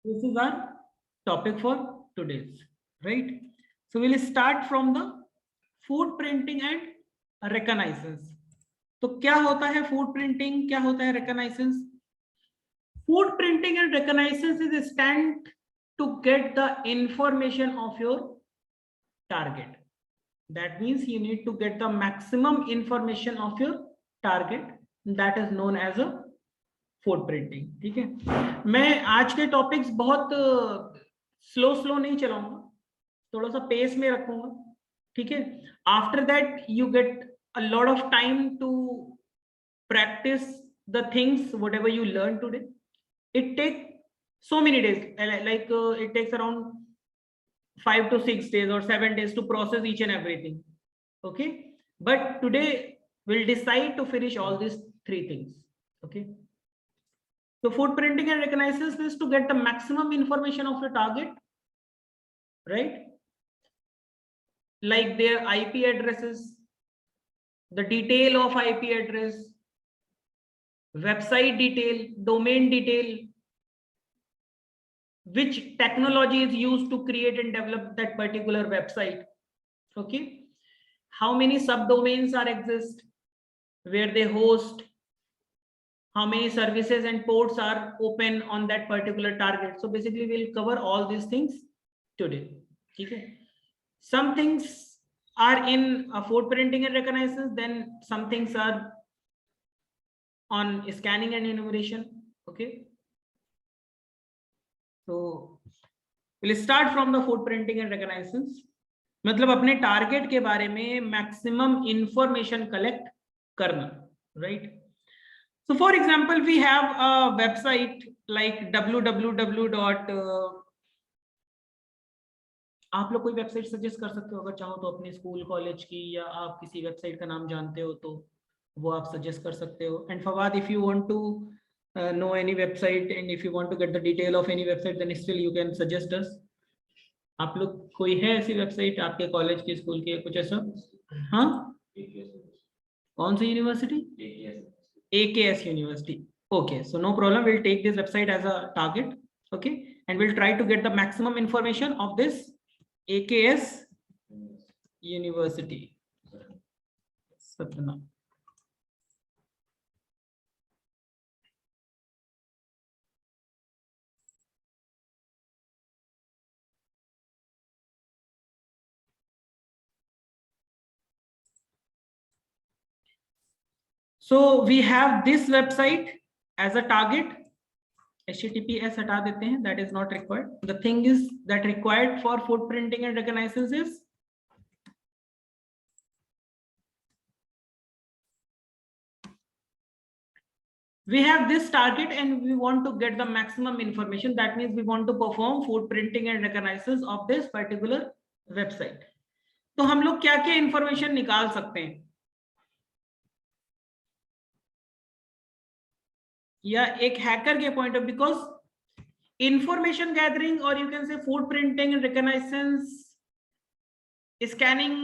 This is our topic for today's, right? So we'll start from the food printing and reconnaissance. तो क्या होता है food printing, क्या होता है reconnaissance? Food printing and reconnaissance is a stand to get the information of your target. That means you need to get the maximum information of your target. That is known as a food printing. ठीक है, मैं आज के topics बहुत slow नहीं चलाऊंगा, थोड़ा सा पेस में रखूंगा. ठीक है, after that you get a lot of time to practise the things whatever you learn today. It take so many days, like it takes around 5 to 6 days or 7 days to process each and everything. Okay, but today we'll decide to finish all these three things. Okay, so food printing and reconnaissance is to get the maximum information of your target, right? Like their IP addresses, the detail of IP address, website detail, domain detail, which technology is used to create and develop that particular website. Okay, how many subdomains are exist, where they host, how many services and ports are open on that particular target. So basically we'll cover all these things today. Okay, some things are in food printing and reconnaissance, then some things are on scanning and enumeration. Okay, so we'll start from the food printing and reconnaissance. मतलब अपने target के बारे में maximum information collect करना, right? So for example, we have a website like www. आप लोग कोई website suggest कर सकते हो अगर चाहो तो, अपने स्कूल कॉलेज की, या आप किसी वेबसाइट का नाम जानते हो तो वो आप सजेस्ट कर सकते हो. And Fawad, if you want to know any website and if you want to get the detail of any website, then still you can suggest us. आप लोग कोई है ऐसी वेबसाइट आपके कॉलेज की, स्कूल की, कुछ ऐसा? हाँ, कौन सी university? AKS university. Okay, so no problem, we'll take this website as a target. Okay, and we'll try to get the maximum information of this AKS University. Satna. So we have this website as a target. HTTPS हटा देते हैं, that is not required. The thing is that required for food printing and reconnaissance is we have this target and we want to get the maximum information. That means we want to perform food printing and reconnaissance of this particular website. तो हम लोग क्या क्या information निकाल सकते हैं, या एक हैकर के point of, because information gathering और you can say footprinting and reconnaissance, scanning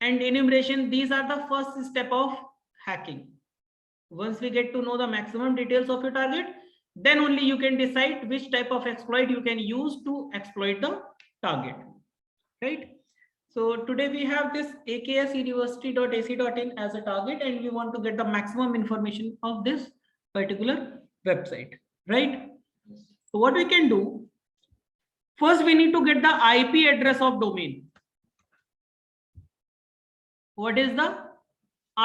and enumeration, these are the first step of hacking. Once we get to know the maximum details of your target, then only you can decide which type of exploit you can use to exploit the target, right? So today we have this aksuniversity.ac.in as a target and we want to get the maximum information of this particular website, right? So what we can do, first we need to get the IP address of domain. What is the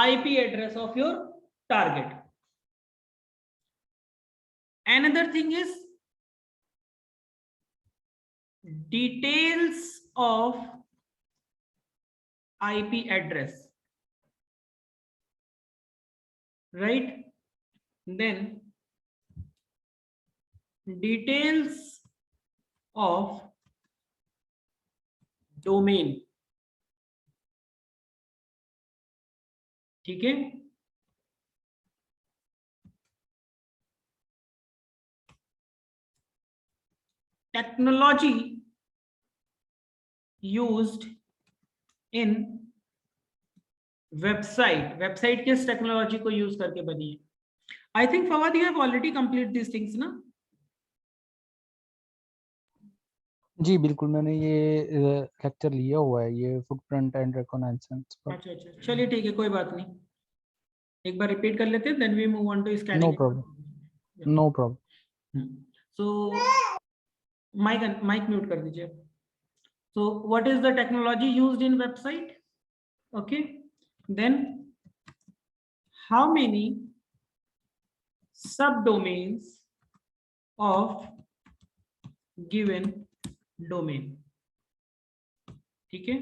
IP address of your target? Another thing is details of IP address, right? Then details of domain. ठीक है, technology used in website किस technology को use करके बनी है? I think Fawad you have already complete this things ना? जी बिल्कुल, मैंने ये लेक्चर लिया हुआ है, ये फुटप्रिंट एंड रिकॉग्नाइजेंस पर। अच्छा अच्छा, चलिए ठीक है, कोई बात नहीं, एक बार रिपीट कर लेते हैं, then we move on to no scanning. Problem, no problem. So mic mute कर दीजिए। So what is the technology used in website? Okay, then how many subdomains of given domain? ठीक है,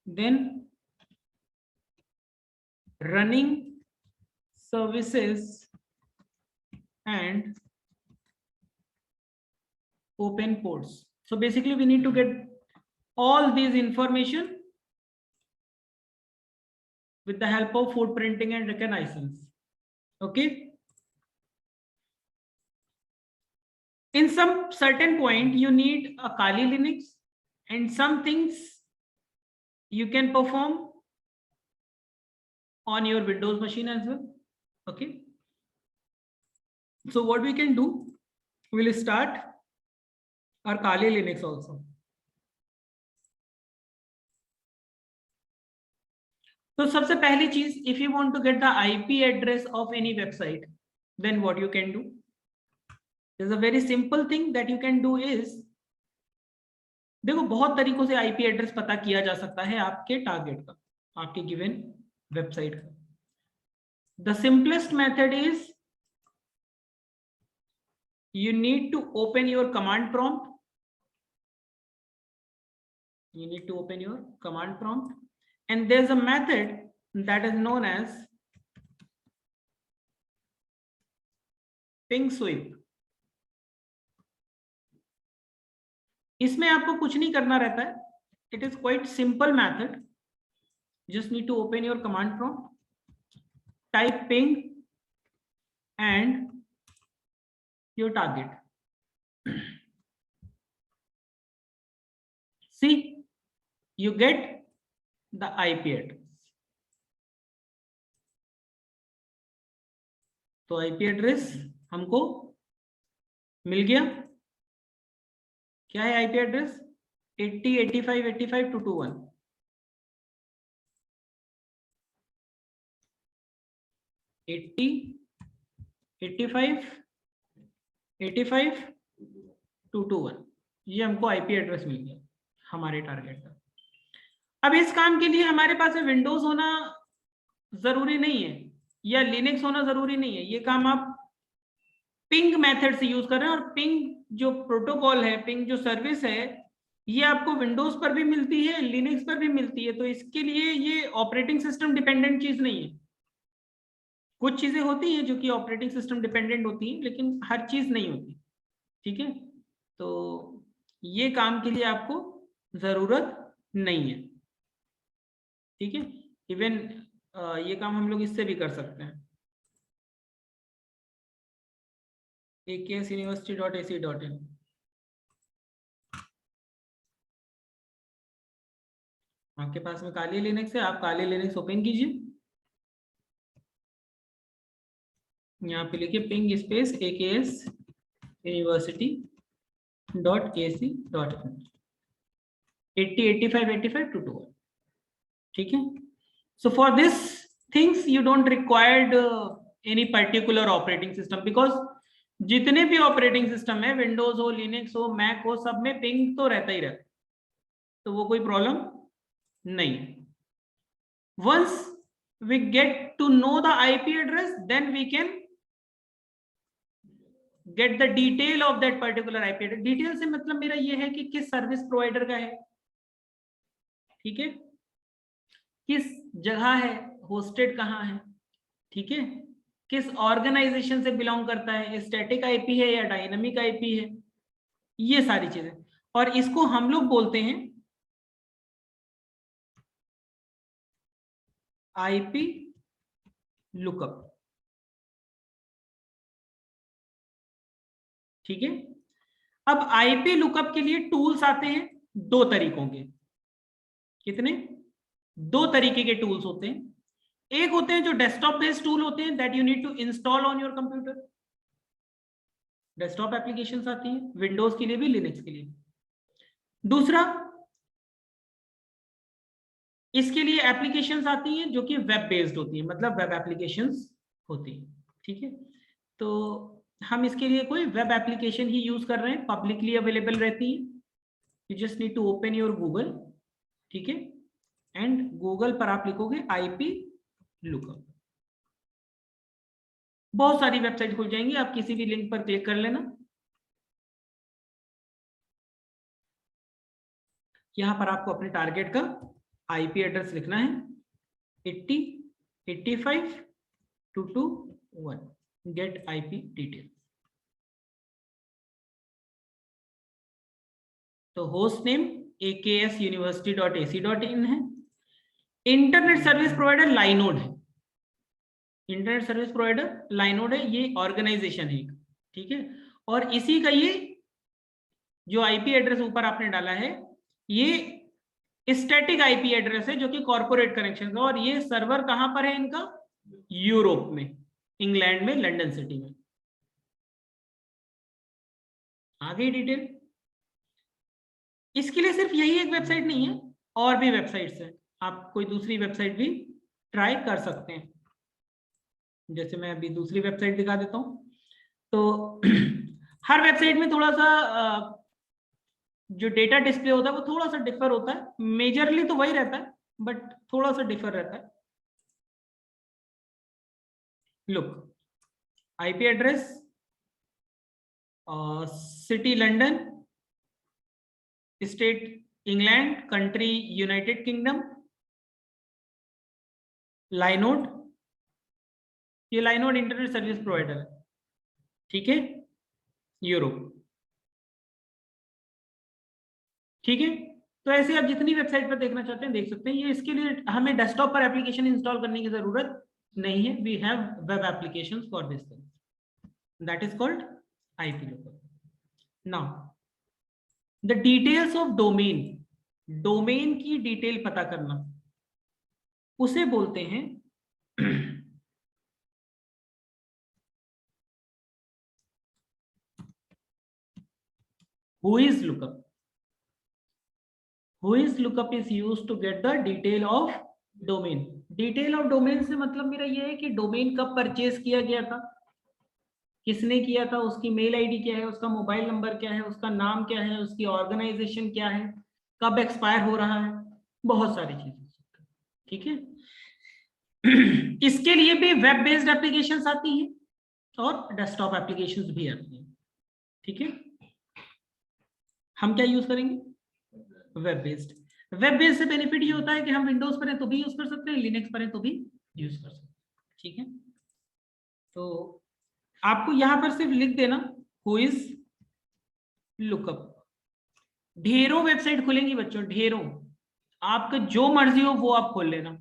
then running services and open ports. So basically we need to get all these information with the help of footprinting and reconnaissance. Okay, in some certain point you need a Kali Linux, and some things you can perform on your Windows machine as well. Okay, so what we can do, we'll start our Kali Linux also. तो सबसे पहली चीज, if you want to get the IP address of any website, then what you can do, there's a very simple thing that you can do is, देखो बहुत तरीकों से IP address पता किया जा सकता है आपके टारगेट का, आपके गिवन वेबसाइट का. The simplest method is you need to open your command prompt. You need to open your command prompt, and there's a method that is known as ping sweep. इसमें आपको कुछ नहीं करना रहता है, it is quite simple method. Just need to open your command prompt, type ping and your target. See, you get the IP address. तो IP address हमको मिल गया. क्या है IP एड्रेस? 80 85 85 221. 80 85 85 221, ये हमको IP एड्रेस मिल गया हमारे टारगेट का. अब इस काम के लिए हमारे पास विंडोज होना जरूरी नहीं है या लिनक्स होना जरूरी नहीं है. ये काम आप पिंग मेथड से यूज कर रहे हैं, और पिंग जो प्रोटोकॉल है, पिंग जो सर्विस है, ये आपको विंडोज पर भी मिलती है, लिनक्स पर भी मिलती है. तो इसके लिए ये ऑपरेटिंग सिस्टम डिपेंडेंट चीज नहीं है. कुछ चीजें होती हैं जो कि ऑपरेटिंग सिस्टम डिपेंडेंट होती हैं, लेकिन हर चीज नहीं होती. ठीक है, तो ये काम के लिए आपको जरूरत नहीं है. ठीक है, इवन ये काम हम लोग इससे भी कर सकते हैं, aksuniversity.ac.in. आपके पास में काली लिनक्स है, आप काली लिनक्स ओपन कीजिए, यहाँ पे लिखिए पिंग स्पेस aksuniversity.ac.in 80 85 85 221. ठीक है, so for this things you don't required any particular operating system, because जितने भी ऑपरेटिंग सिस्टम है, विंडोज हो, लिनक्स हो, मैक हो, सब में पिंग तो रहता ही रहता, तो वो कोई प्रॉब्लम नहीं. Once we get to know the IP address, then we can get the detail of that particular IP address. Detail से मतलब मेरा ये है कि किस सर्विस प्रोवाइडर का है, ठीक है, किस जगह है, होस्टेड कहाँ है, ठीक है, किस ऑर्गेनाइजेशन से बिलोंग करता है, स्टैटिक आईपी है या डायनामिक आईपी है, ये सारी चीजें. और इसको हम लोग बोलते हैं आईपी लुकअप. ठीक है, अब आईपी लुकअप के लिए टूल्स आते हैं दो तरीकों के. कितने? दो तरीके के टूल्स होते हैं. एक होते हैं जो डेस्कटॉप बेस्ड टूल होते हैं, that you need to install on your computer. Desktop applications आती हैं विंडोज के लिए भी, लिनक्स के लिए. दूसरा, इसके लिए एप्लीकेशंस आती हैं जो कि वेब बेस्ड होती है, मतलब वेब एप्लीकेशंस होती है, ठीक है। तो हम इसके लिए कोई वेब एप्लीकेशन ही यूज कर रहे हैं, पब्लिकली अवेलेबल रहती है। You just need to open your Google, ठीक है, एंड गूगल पर आप लिखोगे आईपी लुकअप, बहुत सारी वेबसाइट खुल जाएंगी, आप किसी भी लिंक पर क्लिक कर लेना। यहां पर आपको अपने टारगेट का आईपी एड्रेस लिखना है, 80 85 221, गेट आईपी डिटेल। तो होस्ट नेम aksuniversity.ac.in है। इंटरनेट सर्विस प्रोवाइडर लाइनोड है, इंटरनेट सर्विस प्रोवाइडर लाइनोड है, ये ऑर्गेनाइजेशन है, ठीक है। और इसी का ये जो आईपी एड्रेस ऊपर आपने डाला है, ये स्टैटिक आईपी एड्रेस है जो कि कॉर्पोरेट कनेक्शन है, और ये सर्वर कहां पर है इनका, यूरोप में, इंग्लैंड में, लंदन सिटी में। आ गई डिटेल। इसके लिए सिर्फ यही एक वेबसाइट नहीं है, और भी वेबसाइट्स हैं, आप कोई दूसरी वेबसाइट भी ट्राई कर सकते हैं। जैसे मैं अभी दूसरी वेबसाइट दिखा देता हूं। तो हर वेबसाइट में थोड़ा सा जो डेटा डिस्प्ले होता है वो थोड़ा सा डिफर होता है, मेजरली तो वही रहता है बट थोड़ा सा डिफर रहता है। Look, IP address, city London, state England, country United Kingdom, Linode, ये लाइनोड इंटरनेट सर्विस प्रोवाइडर है, ठीक है, यूरोप, ठीक है। तो ऐसे आप जितनी वेबसाइट पर देखना चाहते हैं देख सकते हैं। ये इसके लिए हमें डेस्कटॉप पर एप्लीकेशन इंस्टॉल करने की जरूरत नहीं है, we have web applications for this thing, that is called IP lookup. Now the details of domain, domain की डिटेल पता करना, उसे बोलते हैं who is lookup. Who is lookup is used to get the detail of domain. Detail of domain से मतलब मेरा ये है कि डोमेन कब परचेज किया गया था, किसने किया था, उसकी मेल आईडी क्या है, उसका मोबाइल नंबर क्या है, उसका नाम क्या है, उसकी ऑर्गेनाइजेशन क्या है, कब एक्सपायर हो रहा है, बहुत सारी चीजें, ठीक है। इसके लिए भी वेब बेस्ड एप्लीकेशंस आती हैं और डेस्कटॉप एप्लीकेशंस भी आती हैं, ठीक है। हम क्या यूज करेंगे, वेब बेस्ड। वेब बेस्ड से बेनिफिट ये होता है कि हम विंडोज पर हैं तो भी यूज कर सकते हैं, लिनक्स पर हैं तो भी यूज कर सकते हैं, ठीक है। तो आपको यहां पर सिर्फ लिख देना हु इज लुकअप। ढेरों वेबसाइट खुलेंगी बच्चों, ढेरों, आपका जो मर्जी हो वो आप खोल लेना,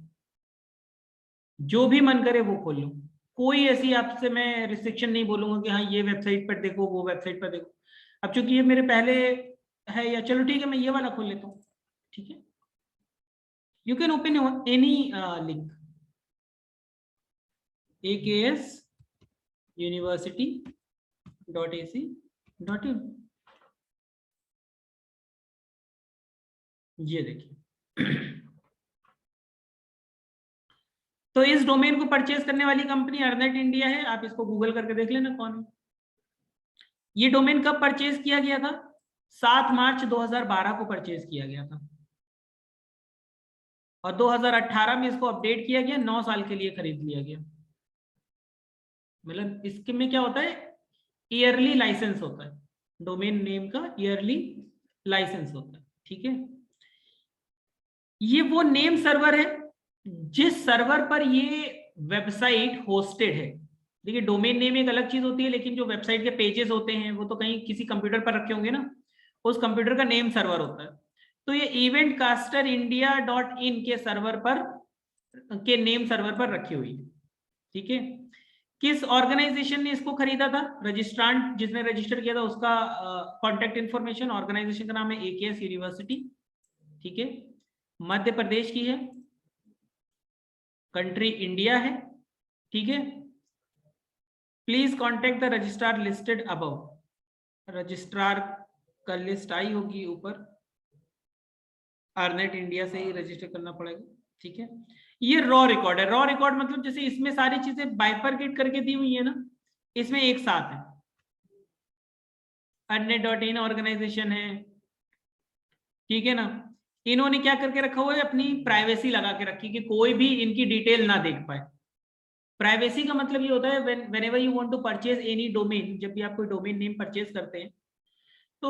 जो भी मन करे वो खोल लो, कोई ऐसी आपसे मैं रिस्ट्रिक्शन नहीं बोलूंगा कि हाँ ये वेबसाइट पर देखो वो वेबसाइट पर देखो। अब चूंकि ये मेरे पहले है, या चलो ठीक है मैं ये वाला खोल लेता हूँ, ठीक है। You can open any link, aksuniversity.ac.in, ये देखिए। तो इस डोमेन को परचेज करने वाली कंपनी अर्नेट इंडिया है, आप इसको गूगल करके देख लेना कौन है। ये डोमेन कब परचेज किया गया था, 7 मार्च 2012 को परचेज किया गया था, और 2018 में इसको अपडेट किया गया, 9 साल के लिए खरीद लिया गया। मतलब इसके में क्या होता है, ईयरली लाइसेंस होता है, डोमेन नेम का ईयरली लाइसेंस होता है, ठीक है। ये वो नेम सर्वर है जिस सर्वर पर ये वेबसाइट होस्टेड है। देखिए डोमेन नेम एक अलग चीज होती है, लेकिन जो वेबसाइट के पेजेस होते हैं वो तो कहीं किसी कंप्यूटर पर रखे होंगे ना, उस कंप्यूटर का नेम सर्वर होता है। तो ये इवेंट कास्टर इंडिया .in के सर्वर पर, के नेम सर्वर पर रखी हुई है, ठीक है। किस ऑर्गेनाइजेशन ने इसको खरीदा था, रजिस्ट्रांट जिसने रजिस्टर किया था उसका कॉन्टेक्ट इंफॉर्मेशन, ऑर्गेनाइजेशन का नाम है AKS यूनिवर्सिटी, ठीक है, मध्य प्रदेश की है, कंट्री इंडिया है, ठीक है। Please contact the registrar listed above, registrar का लिस्ट आई होगी ऊपर, अर्नेट इंडिया से ही रजिस्टर करना पड़ेगा, ठीक है। ये रॉ रिकॉर्ड है। रॉ रिकॉर्ड मतलब जैसे इसमें सारी चीजें बाइफरकेट करके दी हुई है ना, इसमें एक साथ है। अर्नेट.इन ऑर्गेनाइजेशन है, ठीक है ना। इन्होंने क्या करके रखा हुआ है, अपनी प्राइवेसी लगा के रखी कि कोई भी इनकी डिटेल ना देख पाए। प्राइवेसी का मतलब ये होता है whenever you want to purchase any domain, जब भी आप कोई डोमेन नेम परचेज करते हैं तो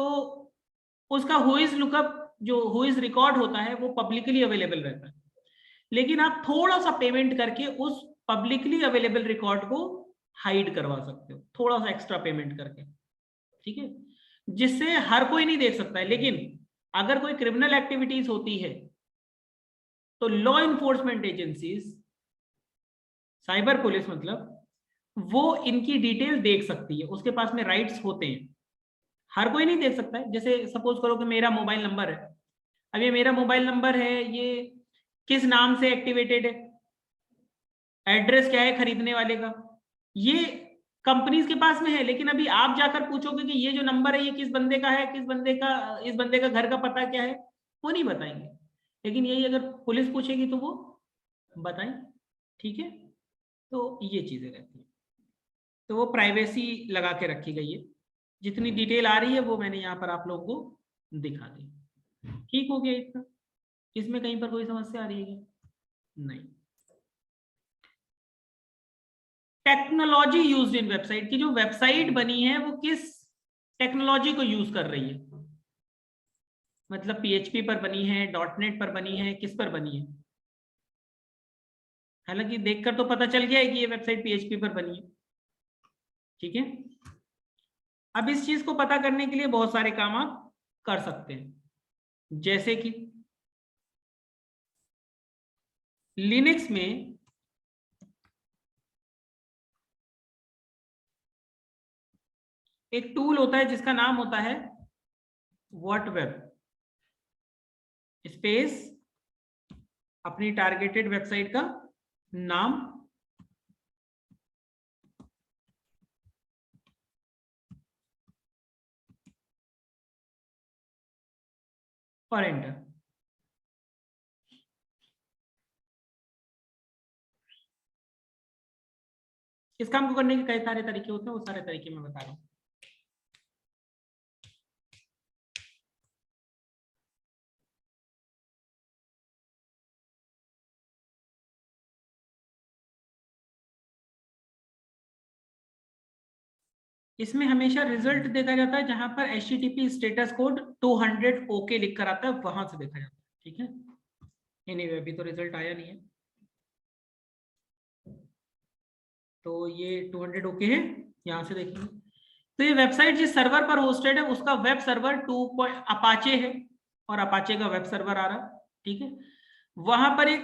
उसका हु इज लुकअप, जो हु इज रिकॉर्ड होता है वो पब्लिकली अवेलेबल रहता है, लेकिन आप थोड़ा सा पेमेंट करके उस पब्लिकली अवेलेबल रिकॉर्ड को हाइड करवा सकते हो, थोड़ा सा एक्स्ट्रा पेमेंट करके, ठीक है, जिससे हर कोई नहीं देख सकता है। लेकिन अगर कोई क्रिमिनल एक्टिविटीज होती है तो law enforcement agencies, cyber police मतलब, वो इनकी डिटेल देख सकती है, उसके पास में राइट्स होते हैं। हर कोई नहीं देख सकता है। जैसे सपोज करो कि मेरा मोबाइल नंबर है, अब ये मेरा मोबाइल नंबर है, ये किस नाम से एक्टिवेटेड है, एड्रेस क्या है खरीदने वाले का, ये कंपनीज के पास में है। लेकिन अभी आप जाकर पूछोगे कि ये जो नंबर है ये किस बंदे का है, किस बंदे का, इस बंदे का घर का पता क्या है, वो नहीं बताएंगे। लेकिन यही अगर पुलिस पूछेगी तो वो बताएं, ठीक है। तो ये चीजें रहती है, तो वो प्राइवेसी लगा के रखी गई है। जितनी डिटेल आ रही है वो मैंने यहाँ पर आप लोगों को दिखा दी। ठीक हो गया इतना? इसमें कहीं पर कोई समस्या आ रही है क्या? नहीं। टेक्नोलॉजी यूज्ड इन वेबसाइट, की जो वेबसाइट बनी है वो किस टेक्नोलॉजी को यूज कर रही है, मतलब पीएचपी पर बनी है, डॉटनेट पर बनी है, किस पर बनी है? हालांकि देखकर तो पता चल गया है कि ये वेबसाइट पीएचपी पर बनी है, ठीक है। अब इस चीज को पता करने के लिए बहुत सारे काम आप कर सकते हैं, जैसे कि लिनक्स में एक टूल होता है जिसका नाम होता है व्हाट वेब स्पेस, अपनी टारगेटेड वेबसाइट का नाम और एंटर। इस काम को करने के कई सारे तरीके होते हैं, वो सारे तरीके मैं बता रहा हूं। इसमें हमेशा रिजल्ट देखा जाता है जहां पर HTTP स्टेटस कोड 200 ओके लिखकर आता है, वहां से देखा जाता है, ठीक है। एनीवे अभी तो रिजल्ट आया नहीं है, तो ये 200 ओके है, यहां से देखेंगे। तो ये वेबसाइट जिस सर्वर पर होस्टेड है उसका वेब सर्वर अपाचे है, और अपाचे का वेब सर्वर आ रहा है, ठीक है। वहां पर एक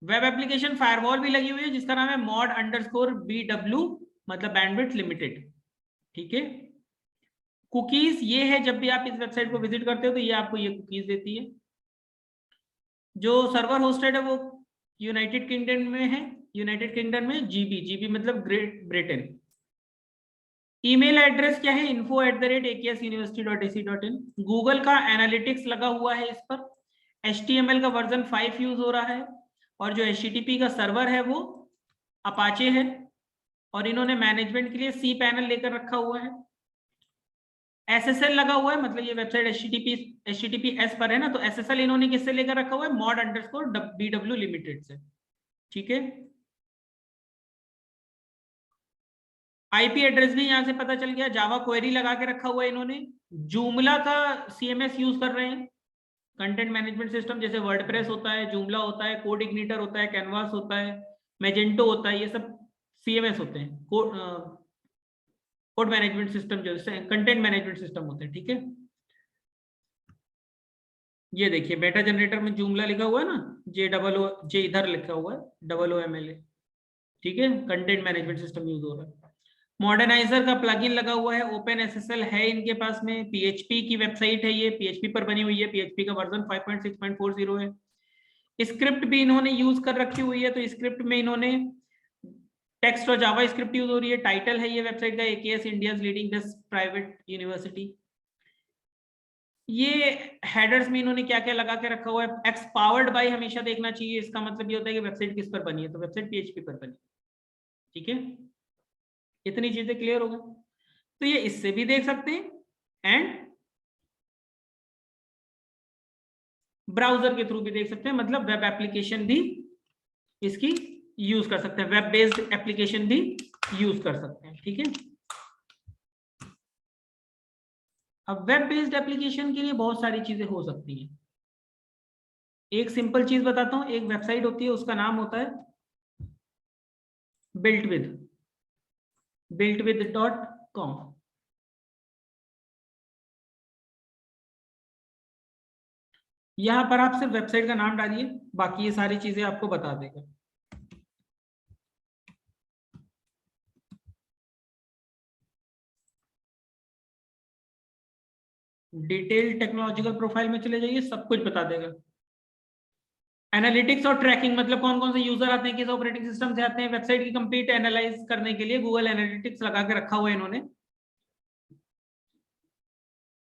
वेब एप्लीकेशन फायरवॉल भी लगी हुई है जिसका नाम है mod_bw, मतलब बैंडविड्थ लिमिटेड, ठीक है। कुकीज ये है, जब भी आप इस वेबसाइट को विजिट करते हो तो ये आपको ये कुकीज देती है। जो सर्वर होस्टेड है वो यूनाइटेड किंगडम में है, यूनाइटेड किंगडम में जीबी मतलब ग्रेट ब्रिटेन। ईमेल एड्रेस क्या है, info@aksuniversity.ac.in। गूगल का एनालिटिक्स लगा हुआ है इस पर। HTML का वर्जन 5 यूज हो रहा है, और जो HTTP का सर्वर है वो अपाचे है, और इन्होंने मैनेजमेंट के लिए cPanel लेकर रखा हुआ है। SSL लगा हुआ है, मतलब ये वेबसाइट HTTPS पर है ना, तो SSL इन्होंने किससे लेकर रखा हुआ है, mod_bw लिमिटेड से, ठीक है। IP एड्रेस भी यहां से पता चल गया। जावा क्वेरी लगा के रखा हुआ है इन्होंने। जूमला का CMS यूज कर रहे हैं, कंटेंट मैनेजमेंट सिस्टम, जैसे वर्डप्रेस होता है, जूमला होता है, कोड इग्निटर होता है, कैनवास होता है, मैजेंटो होता है, ये सब CMS होते हैं, कोड मैनेजमेंट सिस्टम, जो कंटेंट मैनेजमेंट सिस्टम होते हैं, ठीक है। ये देखिए बेटा जनरेटर में जूमला लिखा हुआ है ना, जे इधर लिखा हुआ है OOMLA, ठीक है। कंटेंट मैनेजमेंट सिस्टम यूज हो रहा है। मॉडर्नाइजर का प्लगइन लगा हुआ है, OpenSSL है इनके पास में। PHP की वेबसाइट है ये, PHP पर बनी हुई है, PHP का वर्जन 5.6.40 है। स्क्रिप्ट भी इन्होंने यूज कर रखी हुई है, तो स्क्रिप्ट में इन्होंने टेक्स्ट और जावा स्क्रिप्ट यूज हो रही है। टाइटल है ये वेबसाइट का AKS India's leading best private university. ये हेडर्स में इन्होंने क्या क्या लगा के रखा हुआ है, एक्स पावर्ड बाय हमेशा देखना चाहिए, इसका मतलब ये होता है कि वेबसाइट किस पर बनी है, तो वेबसाइट PHP पर बनी, ठीक है। इतनी चीजें क्लियर हो गई। तो ये इससे भी देख सकते हैं एंड ब्राउजर के थ्रू भी देख सकते हैं, मतलब वेब एप्लीकेशन भी इसकी यूज कर सकते हैं, वेब बेस्ड एप्लीकेशन भी यूज कर सकते हैं, ठीक है। अब वेब बेस्ड एप्लीकेशन के लिए बहुत सारी चीजें हो सकती हैं। एक सिंपल चीज बताता हूं, एक वेबसाइट होती है उसका नाम होता है builtwith.com। यहां पर आप सिर्फ वेबसाइट का नाम डालिए, बाकी ये सारी चीजें आपको बता देगा। डिटेल टेक्नोलॉजिकल प्रोफाइल में चले जाइए, सब कुछ बता देगा। एनालिटिक्स और ट्रैकिंग, मतलब कौन कौन से यूजर आते हैं, किस ऑपरेटिंग सिस्टम से आते हैं, वेबसाइट की कंप्लीट एनालाइज करने के लिए गूगल एनालिटिक्स लगा के रखा हुआ है इन्होंने।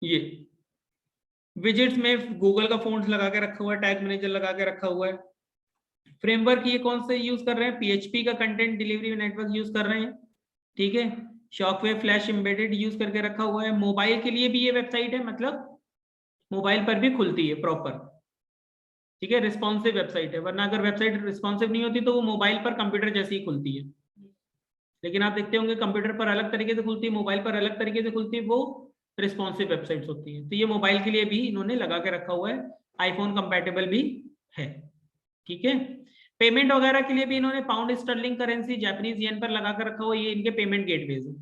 ये विजेट्स में गूगल का फॉन्ट्स लगा के रखा हुआ है, टैग मैनेजर लगा के रखा हुआ है। फ्रेमवर्क ये कौन से यूज कर रहे हैं, PHP का कंटेंट डिलीवरी नेटवर्क यूज कर रहे हैं, ठीक है। शॉकवेव फ्लैश एम्बेडेड यूज करके रखा हुआ है। मोबाइल के लिए भी ये वेबसाइट है, मतलब मोबाइल पर भी खुलती है प्रॉपर, ठीक है। रिस्पॉन्सिव वेबसाइट है, वरना अगर वेबसाइट रिस्पॉन्सिव नहीं होती तो वो मोबाइल पर कंप्यूटर जैसी ही खुलती है, लेकिन आप देखते होंगे कंप्यूटर पर अलग तरीके से खुलती है, मोबाइल पर अलग तरीके से खुलती है, वो रिस्पॉन्सिव वेबसाइट्स होती है। तो ये मोबाइल के लिए भी इन्होंने लगा के रखा हुआ है, आईफोन कंपैटिबल भी है, ठीक है। पेमेंट वगैरह के लिए भी इन्होंने pound sterling currency Japanese yen पर लगा कर रखा हुआ है, ये इनके पेमेंट गेटवेज है।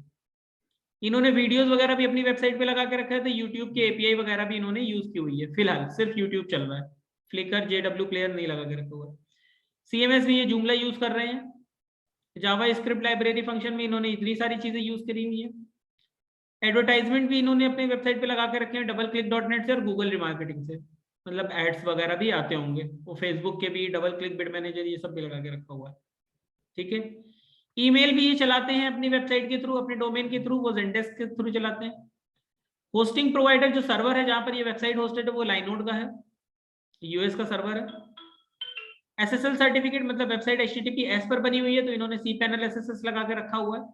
इन्होंने वीडियोस वगैरह भी अपनी वेबसाइट पे लगा के रखा है, तो यूट्यूब के API वगैरह भी इन्होंने यूज की हुई है। फिलहाल सिर्फ यूट्यूब चल रहा है, फ्लिकर JW प्लेयर नहीं लगा के रखा हुआ है। CMS में ये जूमला यूज कर रहे हैं। जावा स्क्रिप्ट लाइब्रेरी फंक्शन में इन्होंने इतनी सारी चीजें यूज करी हुई है। एडवर्टाइजमेंट भी इन्होंने अपने वेबसाइट पे लगा के रखे हैं डबल क्लिक .net से और गूगल रिमार्केटिंग से, मतलब एड्स वगैरह भी आते होंगे, वो फेसबुक के भी डबल क्लिक बिड मैनेजर ये सब भी लगा के रखा हुआ है, ठीक है। ईमेल भी ये चलाते हैं अपनी वेबसाइट के थ्रू, अपने डोमेन के थ्रू, वो ज़ेंडेस्क के थ्रू चलाते हैं। होस्टिंग प्रोवाइडर जो सर्वर है जहां पर ये वेबसाइट होस्टेड है वो लाइनोड का है, US का सर्वर है। SSL सर्टिफिकेट, मतलब वेबसाइट HTTPS पर बनी हुई है तो इन्होंने cPanel SSS लगा के रखा हुआ है,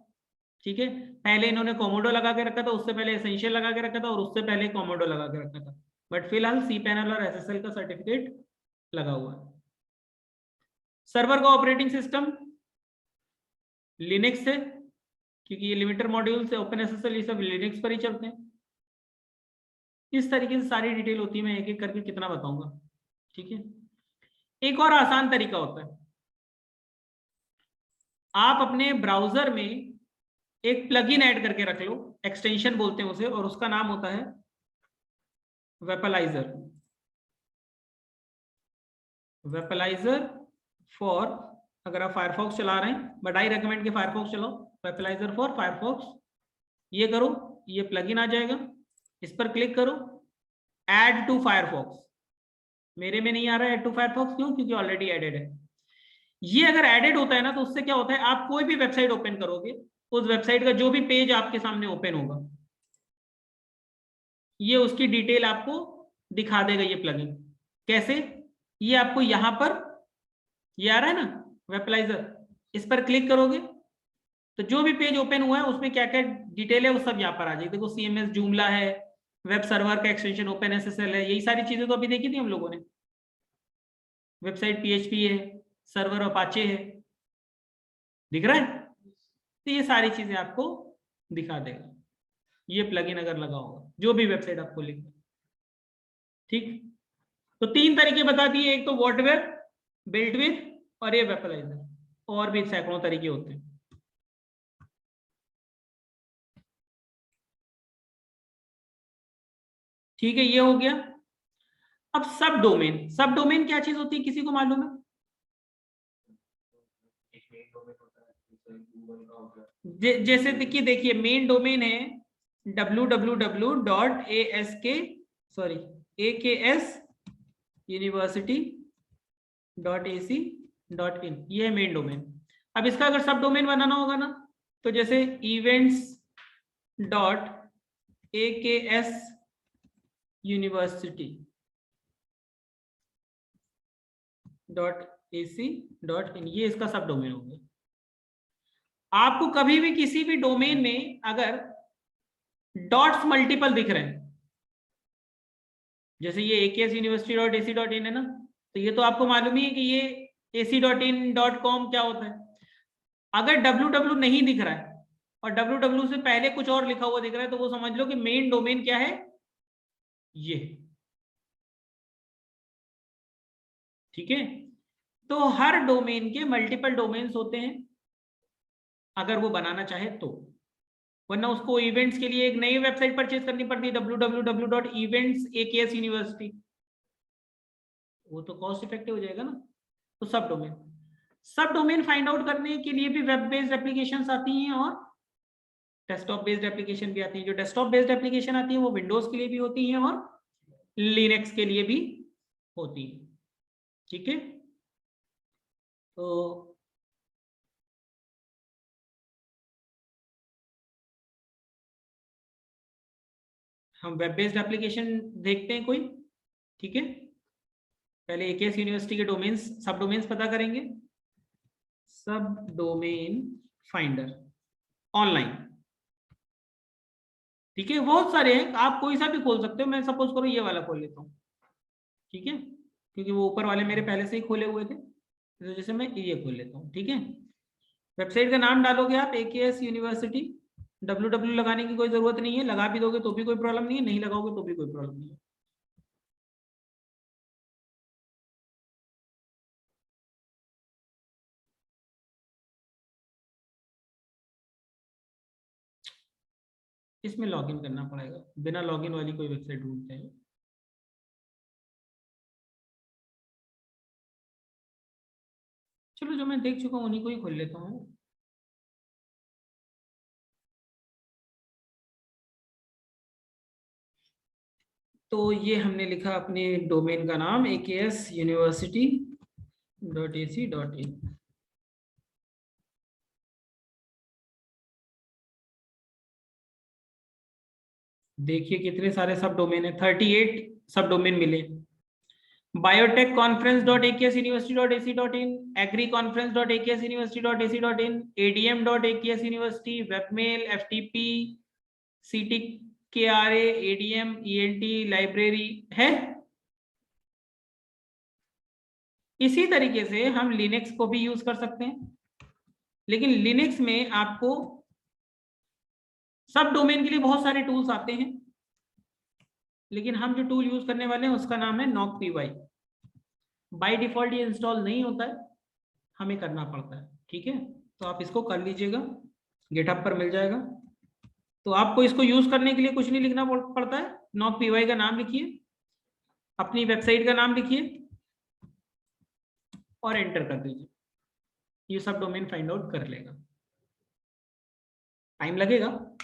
ठीक है। पहले इन्होंने कोमोडो लगा के रखा था, उससे पहले एसेंशियल लगा के रखा था, और उससे पहले कोमोडो लगा के रखा था, बट फिलहाल cPanel और SSL का सर्टिफिकेट लगा हुआ है। सर्वर का ऑपरेटिंग सिस्टम लिनक्स है, क्योंकि ये लिमिटर मॉड्यूल से OpenSSL ये सब लिनक्स पर ही चलते हैं। इस तरीके से सारी डिटेल होती है, मैं एक एक करके कितना बताऊंगा, ठीक है। एक और आसान तरीका होता है, आप अपने ब्राउजर में एक प्लगइन ऐड करके रख लो, एक्सटेंशन बोलते हैं उसे, और उसका नाम होता है वेपलाइजर। वेपलाइजर फॉर, अगर आप फायरफॉक्स चला रहे हैं, बट आई रेकमेंड कि फायरफॉक्स चलो, वेपलाइजर फॉर फायरफॉक्स, ये करो, ये प्लगइन आ जाएगा, इस पर क्लिक करो, ऐड टू फायरफॉक्स। मेरे में नहीं आ रहा है ऐड टू फायरफॉक्स, क्यों, क्योंकि ऑलरेडी एडेड है। ये अगर एडेड होता है ना, तो उससे क्या होता है, आप कोई भी वेबसाइट ओपन करोगे, उस वेबसाइट का जो भी पेज आपके सामने ओपन होगा, ये उसकी डिटेल आपको दिखा देगा ये प्लगइन। कैसे, ये आपको यहां पर, ये आ रहा है ना वेबलाइजर, इस पर क्लिक करोगे तो जो भी पेज ओपन हुआ है उसमें क्या क्या डिटेल है वो सब यहाँ पर आ जाएगी। देखो CMS जूमला है, वेब सर्वर का एक्सटेंशन OpenSSL है, यही सारी चीजें तो अभी देखी थी हम लोगों ने। वेबसाइट PHP है, सर्वर अपाचे है, दिख रहा है। तो ये सारी चीजें आपको दिखा देगा ये प्लगइन अगर लगा होगा, जो भी वेबसाइट आप खोलेंगे, ठीक। तो 3 तरीके बता दिए, एक तो व्हाटवेयर, बिल्ट विथ, और ये वेपलाइजर, और भी सैकड़ों तरीके होते हैं, ठीक है। ये हो गया। अब सब डोमेन, सब डोमेन क्या चीज होती है, किसी को मालूम है? जैसे देखिए, मेन डोमेन है www.aksuniversity.ac.in, ये है मेन डोमेन। अब इसका अगर सब डोमेन बनाना होगा ना, तो जैसे events.aks university.ac.in, ये इसका सब डोमेन हो गया। आपको कभी भी किसी भी डोमेन में अगर डॉट्स मल्टीपल दिख रहे हैं, जैसे ये aks.university.ac.in है ना, तो ये तो आपको मालूम ही है कि ये ac.in.com क्या होता है। अगर www नहीं दिख रहा है और www से पहले कुछ और लिखा हुआ दिख रहा है, तो वो समझ लो कि मेन डोमेन क्या है, ये। ठीक है, तो हर डोमेन के मल्टीपल डोमेन्स होते हैं अगर वो बनाना चाहे तो, वरना उसको इवेंट्स के लिए एक नई वेबसाइट परचेज करनी पड़ती है, www.events@aks.university, वो तो कॉस्ट इफेक्टिव हो जाएगा ना। तो सब डोमेन फाइंड आउट करने के लिए भी वेब बेस्ड एप्लीकेशंस आती हैं और डेस्कटॉप बेस्ड एप्लीकेशन भी आती है। जो डेस्कटॉप बेस्ड एप्लीकेशन आती है वो विंडोज के लिए भी होती हैं और लिनक्स के लिए भी होती है। ठीक है, तो हम वेब बेस्ड एप्लीकेशन देखते हैं कोई। ठीक है, पहले एकेएस यूनिवर्सिटी के डोमेन्स, सब डोमेन्स पता करेंगे। सब डोमेन फाइंडर ऑनलाइन, ठीक है, बहुत सारे हैं, आप कोई सा भी खोल सकते हो। मैं सपोज करो ये वाला खोल लेता हूँ, ठीक है, क्योंकि वो ऊपर वाले मेरे पहले से ही खोले हुए थे, तो जैसे मैं ये खोल लेता हूँ। ठीक है, वेबसाइट का नाम डालोगे आप एकेएस यूनिवर्सिटी, www लगाने की कोई जरूरत नहीं है, लगा भी दोगे तो भी कोई प्रॉब्लम नहीं है, नहीं लगाओगे तो भी कोई प्रॉब्लम नहीं है। इसमें लॉगिन करना पड़ेगा, बिना लॉगिन वाली कोई वेबसाइट ढूंढते हैं। चलो, जो मैं देख चुका हूँ उन्हीं को ही खोल लेता हूँ। तो ये हमने लिखा अपने डोमेन का नाम AKSUniversity.ac.in। देखिए कितने सारे सब डोमेन है, 38 सब डोमेन मिले। biotechconference.aksuniversity.ac.in, agriconference.aksuniversity.ac.in, adm.aksuniversity, webmail, ftp, ctkra, adm, ent, library है। इसी तरीके से हम लिनक्स को भी यूज कर सकते हैं, लेकिन लिनक्स में आपको सब डोमेन के लिए बहुत सारे टूल्स आते हैं, लेकिन हम जो टूल यूज करने वाले हैं उसका नाम है nocpy। बाय डिफॉल्ट ये इंस्टॉल नहीं होता है, हमें करना पड़ता है। ठीक है, तो आप इसको कर लीजिएगा, गिटहब पर मिल जाएगा। तो आपको इसको यूज करने के लिए कुछ नहीं लिखना पड़ता है, nocpy का नाम लिखिए, अपनी वेबसाइट का नाम लिखिए और एंटर कर दीजिए, ये सब डोमेन फाइंड आउट कर लेगा। टाइम लगेगा।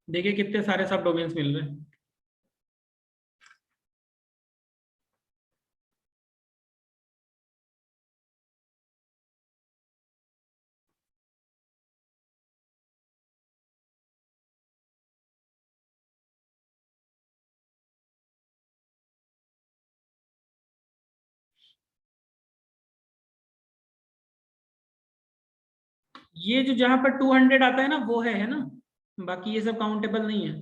देखिए कितने सारे सब डोमेन्स मिल रहे हैं। ये जो जहां पर 200 आता है ना, वो है ना, बाकी ये सब काउंटेबल नहीं है।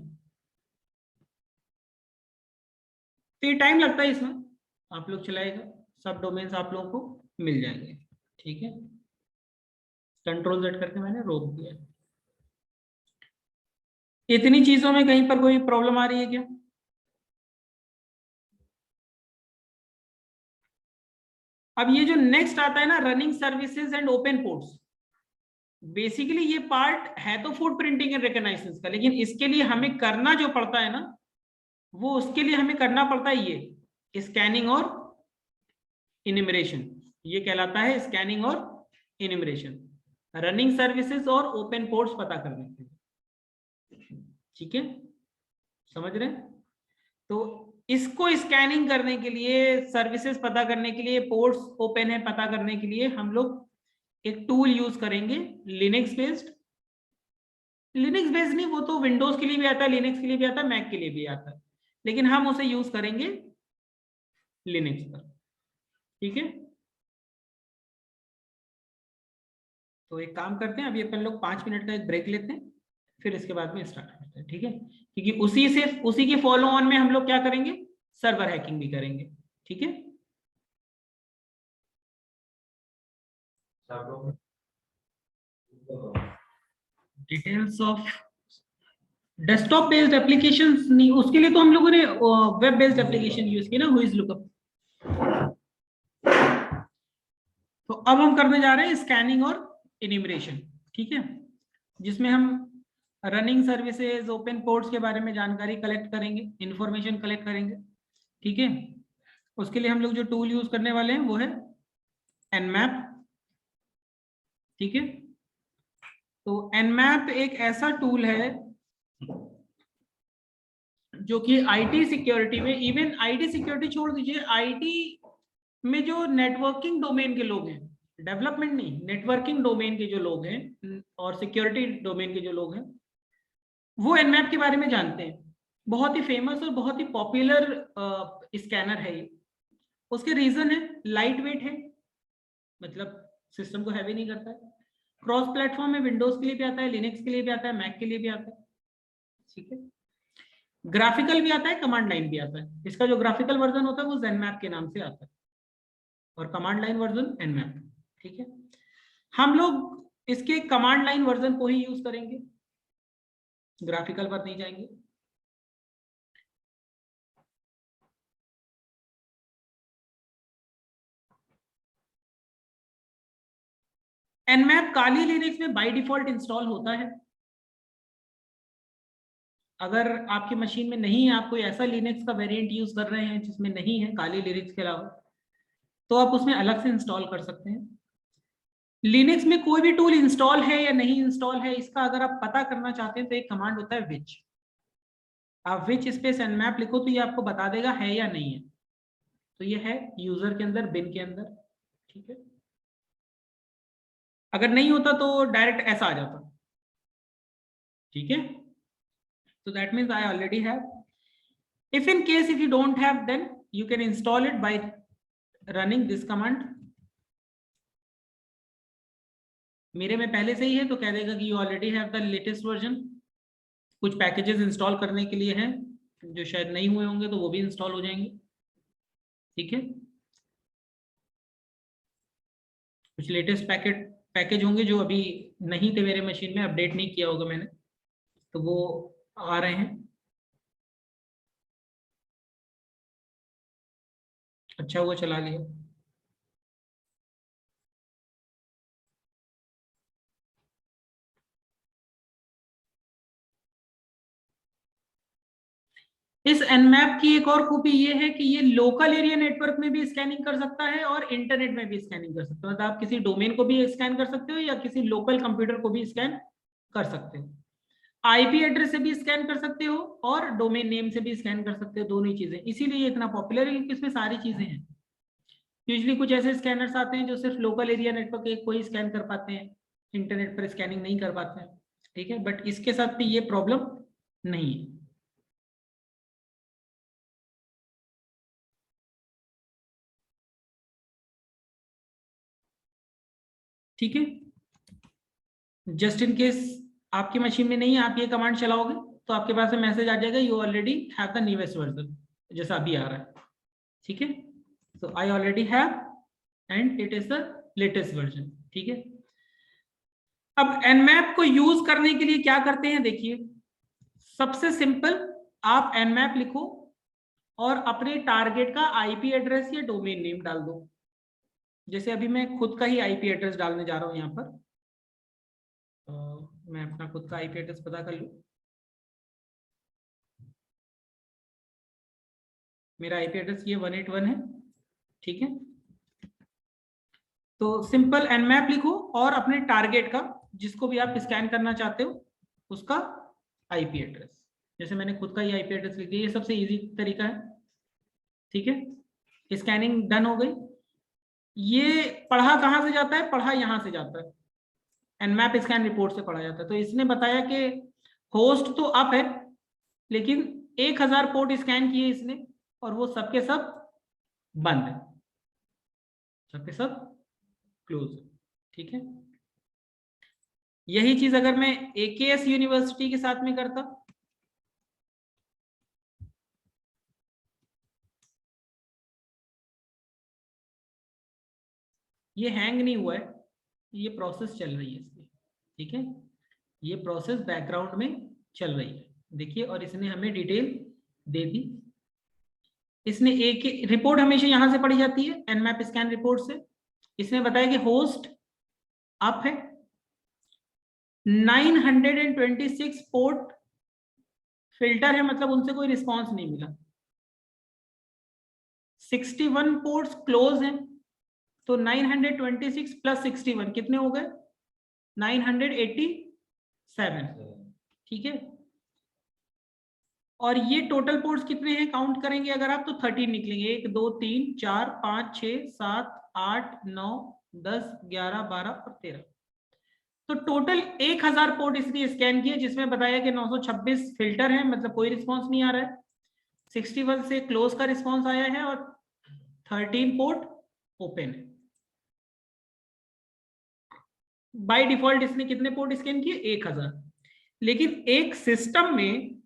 तो ये टाइम लगता है इसमें, आप लोग चलाएगा, सब डोमेन्स आप लोगों को मिल जाएंगे। ठीक है, कंट्रोल Z करके मैंने रोक दिया। इतनी चीजों में कहीं पर कोई प्रॉब्लम आ रही है क्या? अब ये जो नेक्स्ट आता है ना, running services and open ports, basically ये पार्ट है तो फूड प्रिंटिंग एंड रिकॉग्निशंस का, लेकिन इसके लिए हमें करना जो पड़ता है ना, वो उसके लिए हमें करना पड़ता है ये स्कैनिंग और इन्यूमरेशन। ये कहलाता है स्कैनिंग और इन्यूमरेशन, रनिंग सर्विसेज और ओपन पोर्ट्स पता करने के लिए। ठीक है, समझ रहे हैं? तो इसको स्कैनिंग करने के लिए, सर्विसेज पता करने के लिए, पोर्ट्स ओपन है पता करने के लिए हम लोग एक टूल यूज करेंगे लिनक्स बेस्ड। लिनक्स बेस्ड नहीं, वो तो विंडोज के लिए भी आता है, लिनक्स के लिए भी आता है, मैक के लिए भी आता है, लेकिन हम उसे यूज करेंगे लिनक्स पर। ठीक है, तो एक काम करते हैं, अभी अपन लोग 5 मिनट का एक ब्रेक लेते हैं, फिर इसके बाद में स्टार्ट करते हैं। ठीक है, क्योंकि उसी के फॉलो ऑन में हम लोग क्या करेंगे, सर्वर हैकिंग भी करेंगे। ठीक है, details of desktop based application नहीं, उसके लिए तो हम लोगों ने वेब बेस्ड एप्लीकेशन यूज की ना, हुइज लुकअप। तो अब हम करने जा रहे हैं स्कैनिंग और इन्यूमरेशन। ठीक है, जिसमें हम रनिंग सर्विसेज, ओपन पोर्ट्स के बारे में जानकारी कलेक्ट करेंगे, इंफॉर्मेशन कलेक्ट करेंगे। ठीक है, उसके लिए हम लोग जो टूल यूज करने वाले हैं वो है nmap। ठीक है, तो nmap एक ऐसा टूल है जो कि आईटी सिक्योरिटी में, इवन आईटी सिक्योरिटी छोड़ दीजिए, आईटी में जो नेटवर्किंग डोमेन के लोग हैं, डेवलपमेंट नहीं, नेटवर्किंग डोमेन के जो लोग हैं और सिक्योरिटी डोमेन के जो लोग हैं, वो nmap के बारे में जानते हैं। बहुत ही फेमस और बहुत ही पॉपुलर स्कैनर है ये। उसके रीजन है, लाइट वेट है, मतलब सिस्टम को हैवी नहीं करता है, क्रॉस प्लेटफॉर्म में विंडोज के लिए भी आता है, लिनक्स के लिए भी आता है, मैक के लिए भी आता है। ठीक है, ग्राफिकल भी आता है, कमांड लाइन भी आता है। इसका जो ग्राफिकल वर्जन होता है वो ज़ेनमैप के नाम से आता है और कमांड लाइन वर्जन nmap। ठीक है, हम लोग इसके कमांड लाइन वर्जन को ही यूज करेंगे, ग्राफिकल पर नहीं जाएंगे। nmap काली लिनक्स में बाय डिफॉल्ट इंस्टॉल होता है। अगर आपकी मशीन में नहीं है, आप कोई ऐसा लिनक्स का वेरिएंट यूज कर रहे हैं जिसमें नहीं है काली लिनक्स के अलावा, तो आप उसमें अलग से इंस्टॉल कर सकते हैं। लिनक्स में कोई भी टूल इंस्टॉल है या नहीं इंस्टॉल है, इसका अगर आप पता करना चाहते हैं तो एक कमांड होता है विच। आप विच स्पेस nmap लिखो तो ये आपको बता देगा है या नहीं है। तो ये है यूजर के अंदर, बिन के अंदर। ठीक है, अगर नहीं होता तो डायरेक्ट ऐसा आ जाता। ठीक है, so that means I already have. If in case if you don't have, then you can install it by running this command. मेरे में पहले से ही है तो कह देगा कि you already have the latest version। कुछ पैकेजेस इंस्टॉल करने के लिए हैं जो शायद नहीं हुए होंगे तो वो भी इंस्टॉल हो जाएंगे। ठीक है, कुछ लेटेस्ट पैकेज होंगे जो अभी नहीं थे मेरे मशीन में, अपडेट नहीं किया होगा मैंने, तो वो आ रहे हैं। अच्छा हुआ चला लिया। इस nmap की एक और खूबी ये है कि ये लोकल एरिया नेटवर्क में भी स्कैनिंग कर सकता है और इंटरनेट में भी स्कैनिंग कर सकता है। मतलब आप किसी डोमेन को भी स्कैन कर सकते हो या किसी लोकल कंप्यूटर को भी स्कैन कर सकते हो। आईपी एड्रेस से भी स्कैन कर सकते हो और डोमेन नेम से भी स्कैन कर सकते हो, दोनों ही चीजें। इसीलिए ये इतना पॉपुलर है क्योंकि इसमें सारी चीजें हैं। यूजली कुछ ऐसे स्कैनर्स आते हैं जो सिर्फ लोकल एरिया नेटवर्क एक को ही स्कैन कर पाते हैं, इंटरनेट पर स्कैनिंग नहीं कर पाते हैं। ठीक है, बट इसके साथ भी ये प्रॉब्लम नहीं है। ठीक है, जस्ट इन केस आपकी मशीन में नहीं है, आप ये कमांड चलाओगे तो आपके पास में मैसेज आ जाएगा you already have the newest version, जैसा अभी आ रहा है। ठीक है, so I already have and it is the latest version. ठीक है, अब nmap को यूज करने के लिए क्या करते हैं, देखिए सबसे सिंपल, आप nmap लिखो और अपने टारगेट का आईपी एड्रेस या डोमेन नेम डाल दो। जैसे अभी मैं खुद का ही आईपी एड्रेस डालने जा रहा हूं यहाँ पर, तो मैं अपना खुद का आईपी एड्रेस पता कर लूं। मेरा आईपी एड्रेस ये 181 है। ठीक है, तो सिंपल nmap लिखो और अपने टारगेट का, जिसको भी आप स्कैन करना चाहते हो, उसका आईपी एड्रेस। जैसे मैंने खुद का ही आईपी एड्रेस लिख दिया, ये सबसे इजी तरीका है। ठीक है, स्कैनिंग डन हो गई। ये पढ़ा कहाँ से जाता है? पढ़ा यहाँ से जाता है, एनमैप स्कैन रिपोर्ट से पढ़ा जाता है। तो इसने बताया कि होस्ट तो अप है, लेकिन 1000 पोर्ट स्कैन किए इसने, और वो सबके सब बंद है, सबके सब क्लोज है। ठीक है, यही चीज अगर मैं AKS यूनिवर्सिटी के साथ में करता, ये हैंग नहीं हुआ है, ये प्रोसेस चल रही है इसकी। ठीक है, ये प्रोसेस बैकग्राउंड में चल रही है, देखिए। और इसने हमें डिटेल दे दी। इसने एक रिपोर्ट हमेशा यहां से पढ़ी जाती है, एनमैप स्कैन रिपोर्ट से। इसने बताया कि होस्ट अप है, 926 पोर्ट फिल्टर है, मतलब उनसे कोई रिस्पॉन्स नहीं मिला। 61 पोर्ट्स क्लोज हैं, तो 926 प्लस 61 कितने हो गए? 987। ठीक है, और ये टोटल पोर्ट्स कितने हैं काउंट करेंगे अगर आप, तो 13 निकलेंगे। 1 2 3 4 5 6 7 8 9 10 11 12 और 13। तो टोटल 1000 पोर्ट इसलिए स्कैन किए, जिसमें बताया कि 926 फिल्टर है, मतलब कोई रिस्पॉन्स नहीं आ रहा है। 61 से क्लोज का रिस्पॉन्स आया है, और 13 पोर्ट ओपन है। बाय डिफॉल्ट इसने कितने पोर्ट स्कैन किए? 1000। लेकिन एक सिस्टम में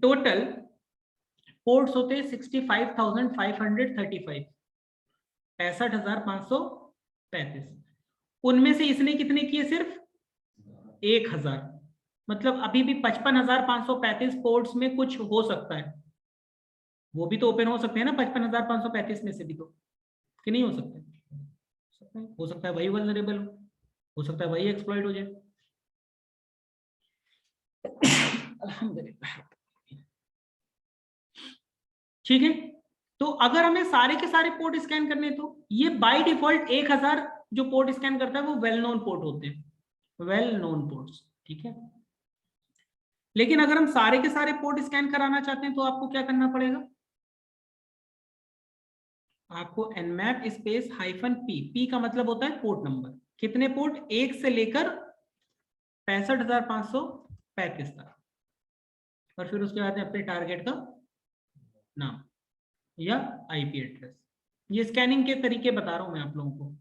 टोटल पोर्ट्स होते हैं 65,535, 65,535। उनमें से इसने कितने किए? सिर्फ 1000। मतलब अभी भी 55,535 पोर्ट्स में कुछ हो सकता है, वो भी तो ओपन हो सकते हैं ना 55,535 में से भी, तो कि नहीं हो सकते? हो सकता है वही वल्नरेबल हो सकता है वही एक्सप्लॉइट हो जाए। अल्हम्दुलिल्लाह। ठीक है, तो अगर हमें सारे के सारे पोर्ट स्कैन करने, तो ये बाय डिफॉल्ट 1000 जो पोर्ट स्कैन करता है वो वेल नोन पोर्ट होते हैं, वेल नोन पोर्ट्स। ठीक है, लेकिन अगर हम सारे के सारे पोर्ट स्कैन कराना चाहते हैं, तो आपको क्या करना पड़ेगा? आपको nmap स्पेस -p, p का मतलब होता है पोर्ट नंबर। कितने पोर्ट? 1 से लेकर 65,535 तक, और फिर उसके बाद में अपने टारगेट का नाम या IP एड्रेस। ये स्कैनिंग के तरीके बता रहा हूं मैं आप लोगों को,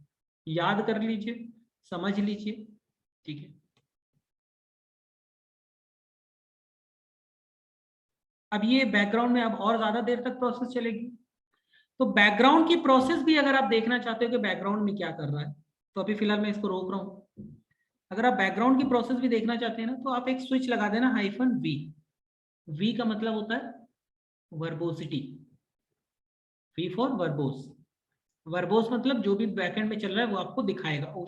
याद कर लीजिए, समझ लीजिए। ठीक है, अब ये बैकग्राउंड में अब और ज्यादा देर तक प्रोसेस चलेगी। तो बैकग्राउंड की प्रोसेस भी अगर आप देखना चाहते हो कि बैकग्राउंड में क्या कर रहा है, तो अभी फिलहाल मैं इसको रोक रहा हूं। अगर आप बैकग्राउंड की प्रोसेस भी देखना चाहते हैं ना, तो आप एक स्विच लगा देना -v। v का मतलब होता है वर्बोसिटी, v फॉर वर्बोस। वर्बोस मतलब जो भी बैकएंड में चल रहा है वो आपको दिखाएगा।